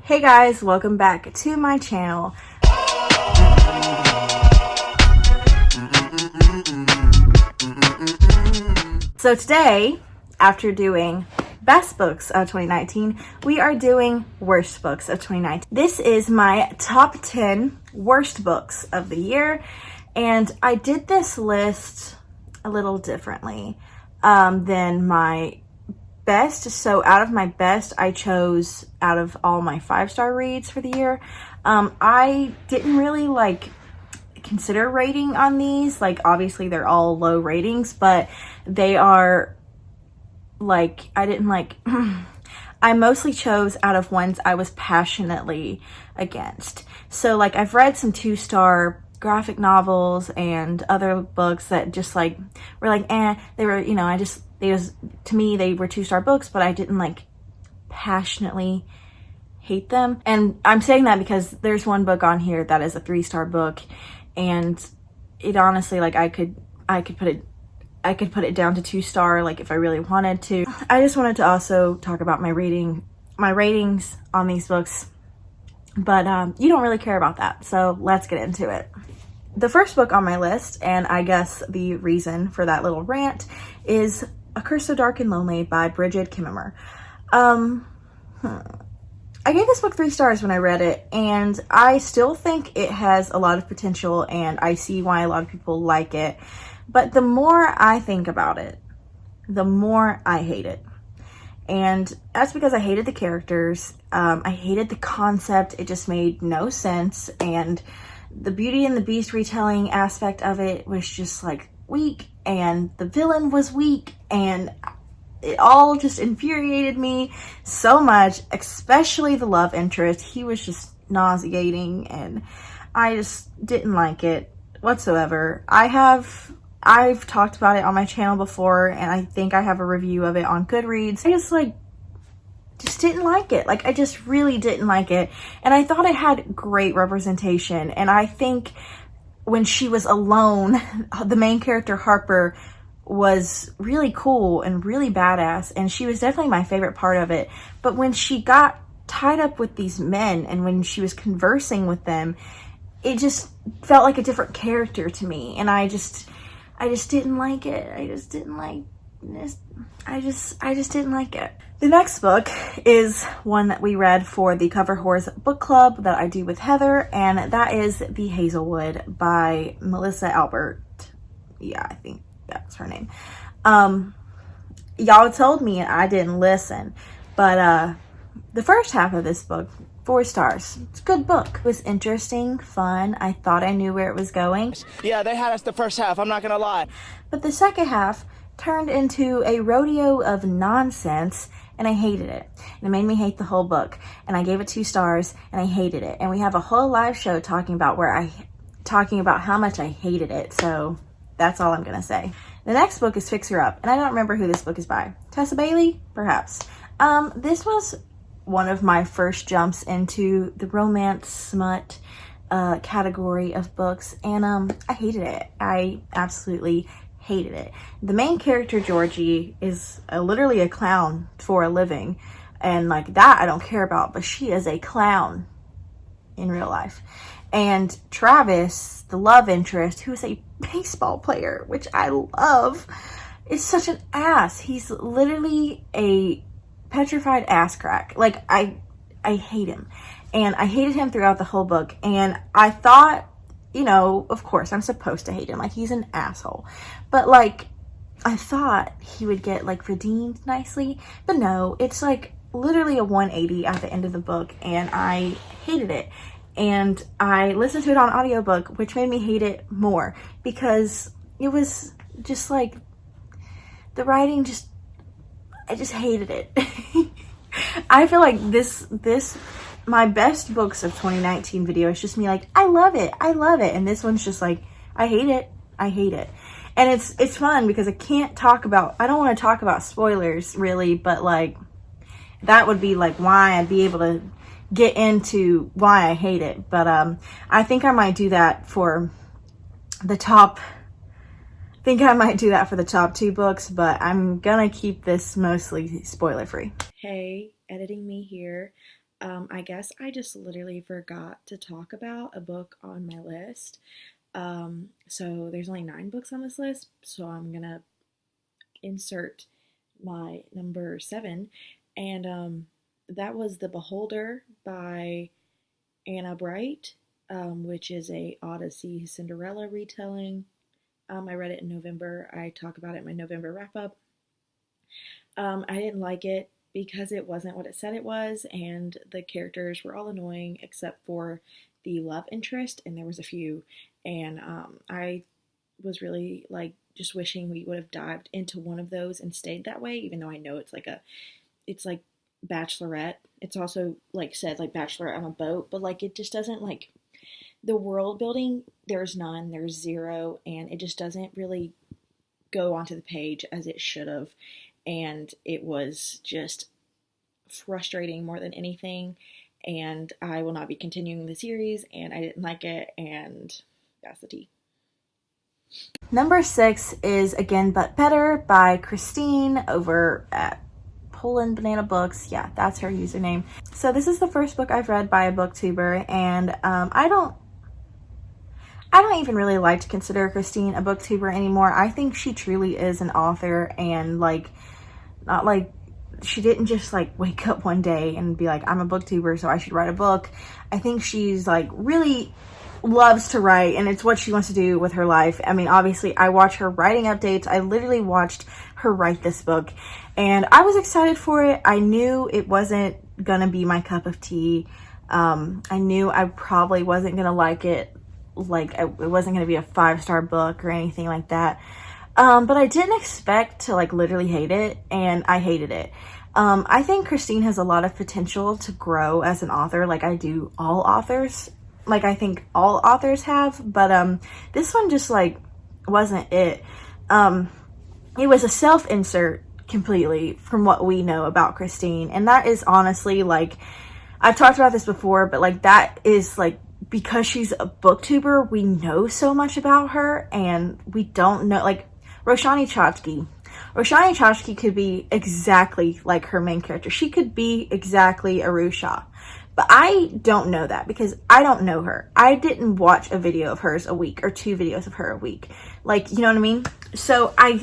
Hey guys, welcome back to my channel. So today, after doing best books of 2019, we are doing worst books of 2019. This is my top 10 worst books of the year, and I did this list a little differently than my best. So out of my best, I chose out of all my 5-star reads for the year. I didn't really consider rating on these. Obviously they're all low ratings, but they are I didn't I mostly chose out of ones I was passionately against. So I've read some 2-star graphic novels and other books that just were they were, to me they were 2-star books, but I didn't passionately hate them. And I'm saying that because there's one book on here that is a 3-star book, and it honestly I could put it down to 2-star if I really wanted to. I just wanted to also talk about my ratings on these books, but you don't really care about that, so let's get into it. The first book on my list, and I guess the reason for that little rant, is A Curse So Dark and Lonely by Bridget Kimmerer. I gave this book 3 stars when I read it, and I still think it has a lot of potential, and I see why a lot of people like it. But the more I think about it, the more I hate it. And that's because I hated the characters. I hated the concept. It just made no sense. And the Beauty and the Beast retelling aspect of it was just weak. And the villain was weak. And it all just infuriated me so much, especially the love interest. He was just nauseating, and I just didn't like it whatsoever. I've talked about it on my channel before, and I think I have a review of it on Goodreads. I just didn't like it. I just really didn't like it. And I thought it had great representation. And I think when she was alone, the main character, Harper, was really cool and really badass. And she was definitely my favorite part of it. But when she got tied up with these men and when she was conversing with them, it just felt like a different character to me. And I just didn't like it. I just didn't like this. I just didn't like it. The next book is one that we read for the Cover Whores book club that I do with Heather, and that is The Hazelwood by Melissa Albert. Yeah, I think that's her name. Y'all told me and I didn't listen, but the first half of this book, 4 stars. It's a good book. It was interesting, fun. I thought I knew where it was going. Yeah, they had us the first half, I'm not gonna lie. But the second half turned into a rodeo of nonsense, and I hated it. And it made me hate the whole book. And I gave it 2 stars, and I hated it. And we have a whole live show talking about how much I hated it. So that's all I'm gonna say. The next book is Fix Her Up, and I don't remember who this book is by. Tessa Bailey? Perhaps. This was one of my first jumps into the romance smut category of books, and I hated it. I absolutely hated it. The main character, Georgie, is literally a clown for a living, and that I don't care about, but she is a clown in real life. And Travis, the love interest, who is a baseball player, which I love, is such an ass. He's literally a petrified ass crack. I hate him, and I hated him throughout the whole book. And I thought, of course I'm supposed to hate him, he's an asshole, but I thought he would get redeemed nicely, but no, it's literally a 180 at the end of the book, and I hated it. And I listened to it on audiobook, which made me hate it more, because it was just the writing I just hated it. I feel like this my best books of 2019 video is just me I love it, and this one's just I hate it. And it's fun because I don't want to talk about spoilers really, but that would be why I'd be able to get into why I hate it. But I think I might do that for the top for the top 2 books, but I'm gonna keep this mostly spoiler free. Hey, editing me here. I guess I just literally forgot to talk about a book on my list. So there's only 9 books on this list, so I'm gonna insert my number 7, and that was The Beholder by Anna Bright, which is a Odyssey Cinderella retelling. I read it in November. I talk about it in my November wrap up. I didn't like it because it wasn't what it said it was, and the characters were all annoying except for the love interest, and there was a few. And I was really like just wishing we would have dived into one of those and stayed that way, even though I know it's like Bachelorette. It's also like said like Bachelorette on a boat, but like it just doesn't like the world building. There's none, there's zero, and it just doesn't really go onto the page as it should have. And it was just frustrating more than anything. And I will not be continuing the series, and I didn't like it, and that's the tea. Number 6 is Again But Better by Christine over at Poland Banana Books. Yeah, that's her username. So this is the first book I've read by a booktuber, and I don't even really like to consider Christine a booktuber anymore. I think she truly is an author, and like not like she didn't just like wake up one day and be like, I'm a booktuber, so I should write a book. I think she's like really loves to write, and it's what she wants to do with her life. I mean, obviously I watch her writing updates. I literally watched her write this book, and I was excited for it. I knew it wasn't gonna be my cup of tea. I knew I probably wasn't gonna like it. Like it wasn't gonna be a 5-star book or anything like that. But I didn't expect to like literally hate it, and I hated it. I think Christine has a lot of potential to grow as an author, like I do all authors. Like I think all authors have, but this one just like wasn't it. It was a self-insert completely from what we know about Christine, and that is honestly like, I've talked about this before, but like that is like, because she's a booktuber, we know so much about her, and we don't know like Roshani Chachki could be exactly like her main character. She could be exactly Arusha. But I don't know that because I don't know her. I didn't watch a video of hers a week or 2 videos of her a week. Like, you know what I mean? So I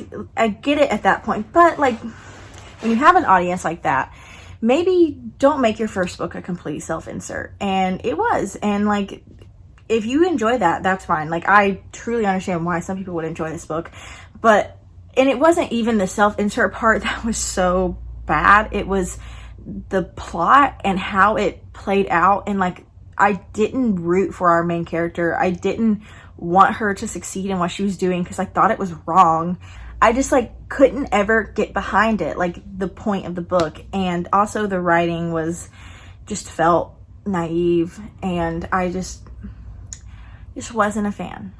get it at that point. But like when you have an audience like that, maybe don't make your first book a complete self-insert. And it was. And like, if you enjoy that, that's fine. Like, I truly understand why some people would enjoy this book. And it wasn't even the self-insert part that was so bad. It was the plot and how it played out. And like, I didn't root for our main character. I didn't want her to succeed in what she was doing because I thought it was wrong. I just like couldn't ever get behind it, like the point of the book. And also the writing was just felt naive, and I just wasn't a fan.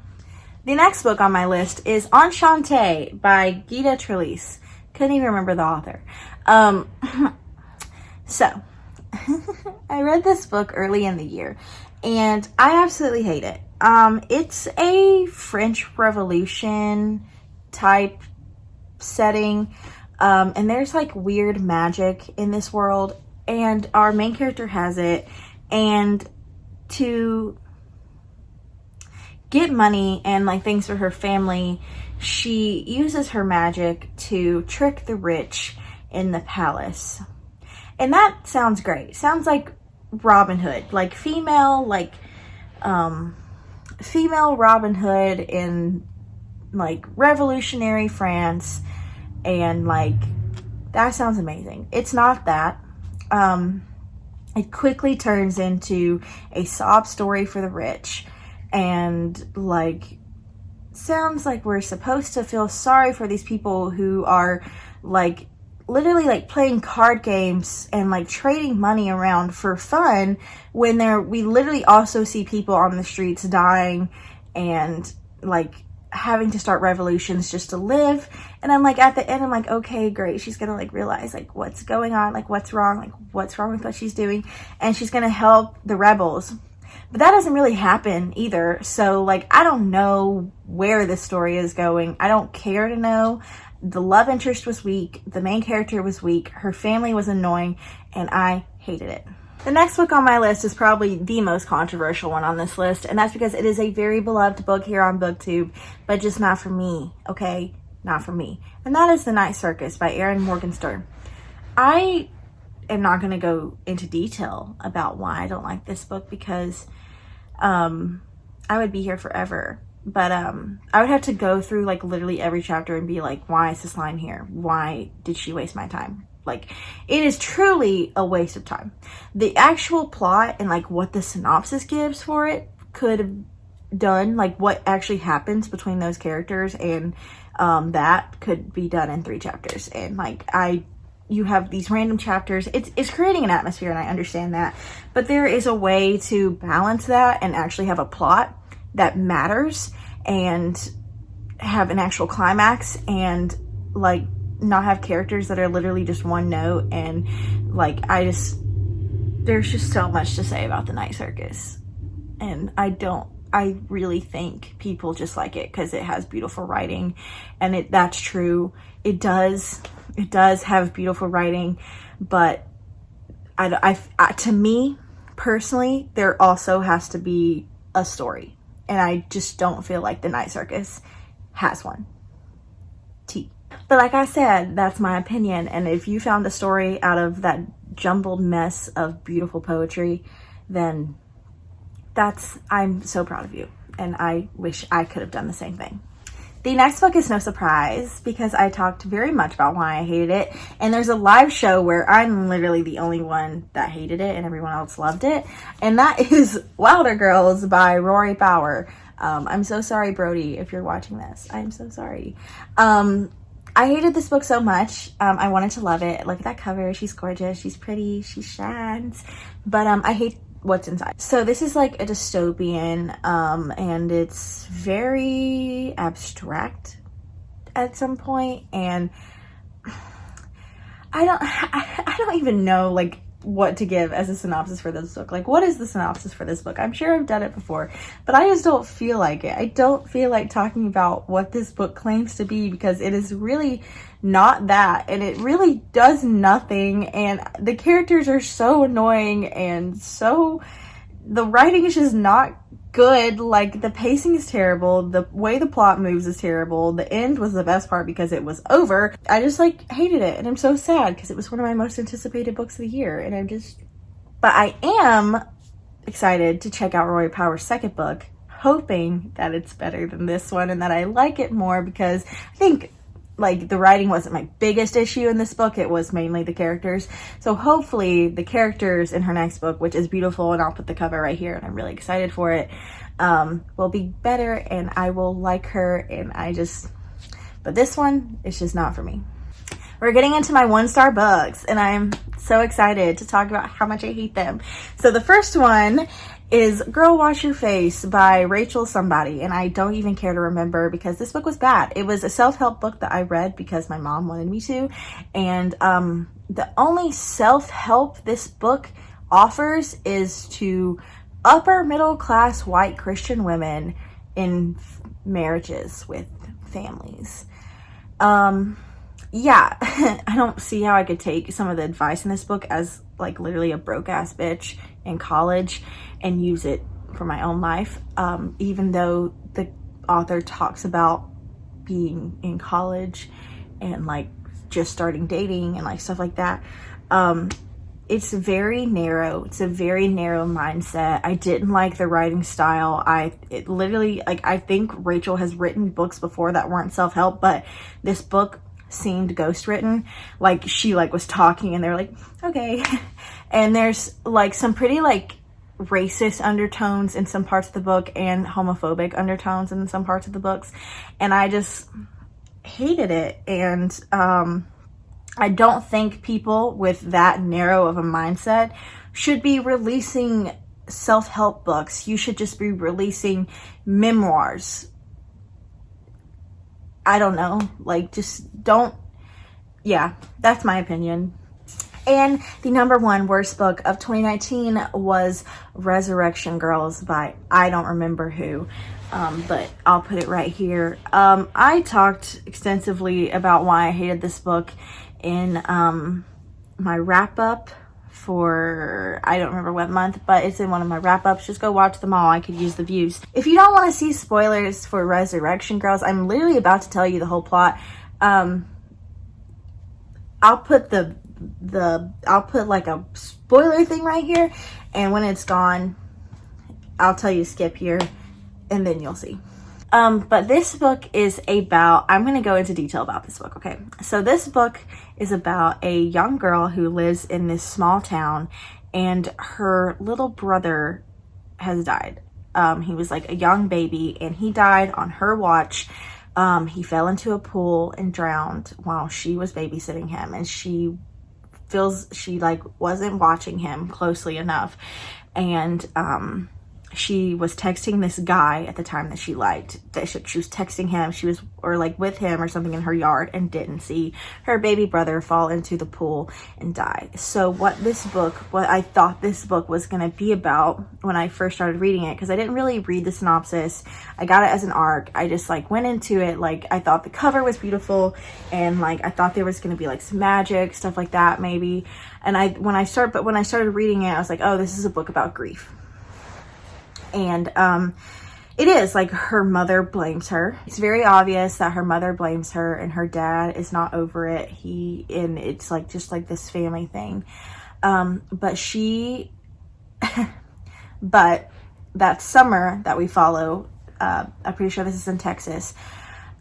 The next book on my list is Onshantae by Gita Trelease. Couldn't even remember the author. So I read this book early in the year, and I absolutely hate it. It's a French Revolution type setting, and there's like weird magic in this world, and our main character has it, and to get money and like things for her family, she uses her magic to trick the rich in the palace. And that sounds great. Sounds like Robin Hood, like female Robin Hood in like revolutionary France, and like that sounds amazing. It's not that. It quickly turns into a sob story for the rich, and like sounds like we're supposed to feel sorry for these people who are like literally like playing card games and like trading money around for fun, when we literally also see people on the streets dying and like having to start revolutions just to live. And I'm like, at the end, I'm like, okay, great, she's gonna like realize like what's going on, like what's wrong with what she's doing, and she's gonna help the rebels. But that doesn't really happen either. So like, I don't know where this story is going. I don't care to know. The love interest was weak. The main character was weak. Her family was annoying, and I hated it. The next book on my list is probably the most controversial one on this list, and that's because it is a very beloved book here on BookTube, but just not for me, okay? Not for me. And that is The Night Circus by Erin Morgenstern. I am not going to go into detail about why I don't like this book because I would be here forever. But I would have to go through like literally every chapter and be like, why is this line here? Why did she waste my time? Like, it is truly a waste of time. The actual plot and like what the synopsis gives for it could have done, like what actually happens between those characters, and that could be done in 3 chapters. And like you have these random chapters. It's creating an atmosphere, and I understand that. But there is a way to balance that and actually have a plot that matters and have an actual climax, and like not have characters that are literally just one note. And like there's just so much to say about The Night Circus, and I really think people just like it because it has beautiful writing, and that's true. It does have beautiful writing, but to me personally, there also has to be a story, and I just don't feel like The Night Circus has one. But like I said, that's my opinion, and if you found a story out of that jumbled mess of beautiful poetry, then I'm so proud of you, and I wish I could have done the same thing. The next book is no surprise because I talked very much about why I hated it, and there's a live show where I'm literally the only one that hated it and everyone else loved it, and that is Wilder Girls by Rory Power. I'm so sorry, Brody, if you're watching this. I'm so sorry. I hated this book so much. I wanted to love it. Look at that cover. She's gorgeous. She's pretty. She shines. But I hate what's inside. So this is like a dystopian, and it's very abstract at some point. And I don't even know like what to give as a synopsis for this book. Like, what is the synopsis for this book? I'm sure I've done it before, but I just don't feel like it. I don't feel like talking about what this book claims to be because it is really not that, and it really does nothing, and the characters are so annoying, and the writing is just not good. Like, the pacing is terrible, the way the plot moves is terrible, the end was the best part because it was over. I just like hated it, and I'm so sad because it was one of my most anticipated books of the year, and but I am excited to check out Rory Power's second book, hoping that it's better than this one and that I like it more, because I think like the writing wasn't my biggest issue in this book. It was mainly the characters. So hopefully the characters in her next book, which is beautiful, and I'll put the cover right here and I'm really excited for it, will be better, and I will like her, and but this one, it's just not for me. We're getting into my 1-star books, and I'm so excited to talk about how much I hate them. So the first one is Girl Wash Your Face by Rachel somebody, and I don't even care to remember because this book was bad. It was a self-help book that I read because my mom wanted me to, and the only self-help this book offers is to upper middle class white Christian women in marriages with families. Yeah, I don't see how I could take some of the advice in this book as like literally a broke ass bitch in college and use it for my own life. Even though the author talks about being in college and like just starting dating and like stuff like that. It's very narrow. It's a very narrow mindset. I didn't like the writing style. It literally, like, I think Rachel has written books before that weren't self-help, but this book seemed ghostwritten. Like, she like was talking and they're like, okay. And there's like some pretty like racist undertones in some parts of the book and homophobic undertones in some parts of the books. And I just hated it. And, I don't think people with that narrow of a mindset should be releasing self-help books. You should just be releasing memoirs. I don't know, like, just don't, yeah, that's my opinion. And the #1 worst book of 2019 was Resurrection Girls by I don't remember who, but I'll put it right here. I talked extensively about why I hated this book in my wrap-up for, I don't remember what month, but it's in one of my wrap-ups. Just go watch them all. I could use the views. If you don't want to see spoilers for Resurrection Girls, I'm literally about to tell you the whole plot. I'll put I'll put like a spoiler thing right here, and when it's gone, I'll tell you to skip here, and then you'll see. But this book is about, I'm going to go into detail about this book, okay? So this book is about a young girl who lives in this small town, and her little brother has died. He was like a young baby, and he died on her watch. He fell into a pool and drowned while she was babysitting him, and she feels she like wasn't watching him closely enough. And, she was texting this guy at the time that she liked, that she was texting him, she was, or like with him or something in her yard, and didn't see her baby brother fall into the pool and die. So what I thought this book was going to be about when I first started reading it, because I didn't really read the synopsis, I got it as an ARC, I just like went into it, like I thought the cover was beautiful, and like I thought there was going to be like some magic, stuff like that maybe, and when I started reading it, I was like, oh, this is a book about grief. And it is like her mother blames her. It's very obvious that her mother blames her, and her dad is not over it. And it's like just like this family thing. But that summer that we follow, I'm pretty sure this is in Texas,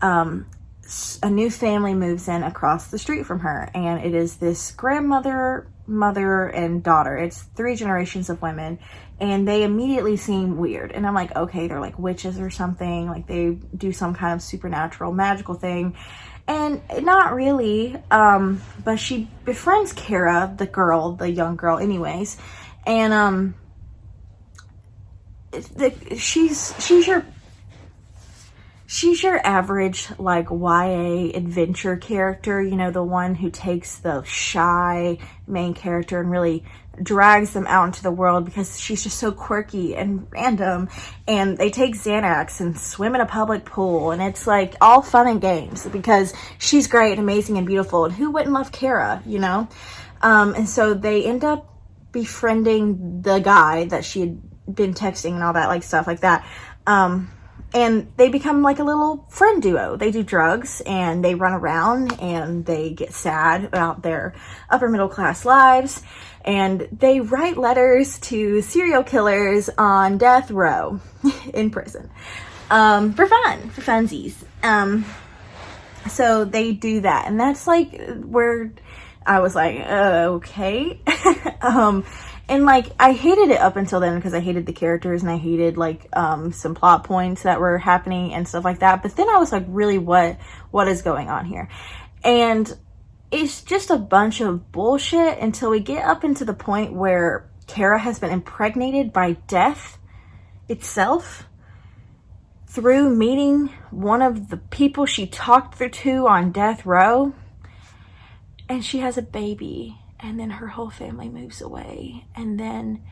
a new family moves in across the street from her, and it is this grandmother, mother, and daughter. It's 3 generations of women, and they immediately seem weird. And I'm like, okay, they're like witches or something, like they do some kind of supernatural magical thing. And not really, but she befriends Kara, the young girl anyways, and she's your average like YA adventure character, you know, the one who takes the shy main character and really drags them out into the world because she's just so quirky and random, and they take Xanax and swim in a public pool, and it's like all fun and games because she's great and amazing and beautiful, and who wouldn't love Kara, you know? And so they end up befriending the guy that she had been texting and all that like stuff like that. And they become like a little friend duo. They do drugs and they run around and they get sad about their upper middle class lives. And they write letters to serial killers on death row in prison for funsies. So they do that. And that's like where I was like, okay. And like I hated it up until then because I hated the characters and I hated like some plot points that were happening and stuff like that. But then I was like, really, what is going on here? And it's just a bunch of bullshit until we get up into the point where Kara has been impregnated by death itself through meeting one of the people she talked to on death row, and she has a baby. And then her whole family moves away. And then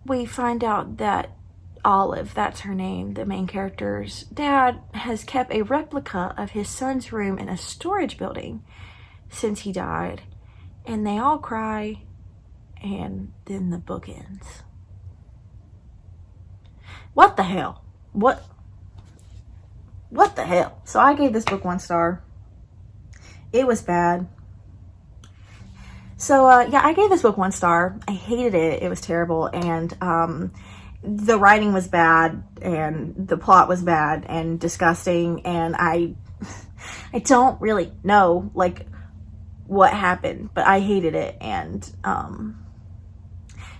we find out that Olive, that's her name, the main character's dad, has kept a replica of his son's room in a storage building since he died. And they all cry. And then the book ends. What the hell? What the hell? So I gave this book 1 star. It was bad. So, yeah, I gave this book 1 star. I hated it. It was terrible. And the writing was bad. And the plot was bad and disgusting. And I don't really know, like, what happened. But I hated it. And,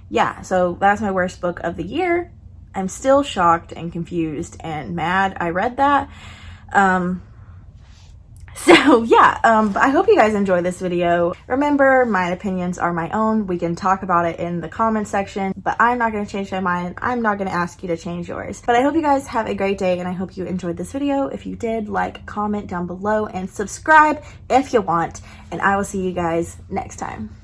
yeah, so that's my worst book of the year. I'm still shocked and confused and mad I read that. So yeah, but I hope you guys enjoyed this video. Remember, my opinions are my own. We can talk about it in the comment section, but I'm not going to change my mind. I'm not going to ask you to change yours. But I hope you guys have a great day, and I hope you enjoyed this video. If you did, like, comment down below, and subscribe if you want, and I will see you guys next time.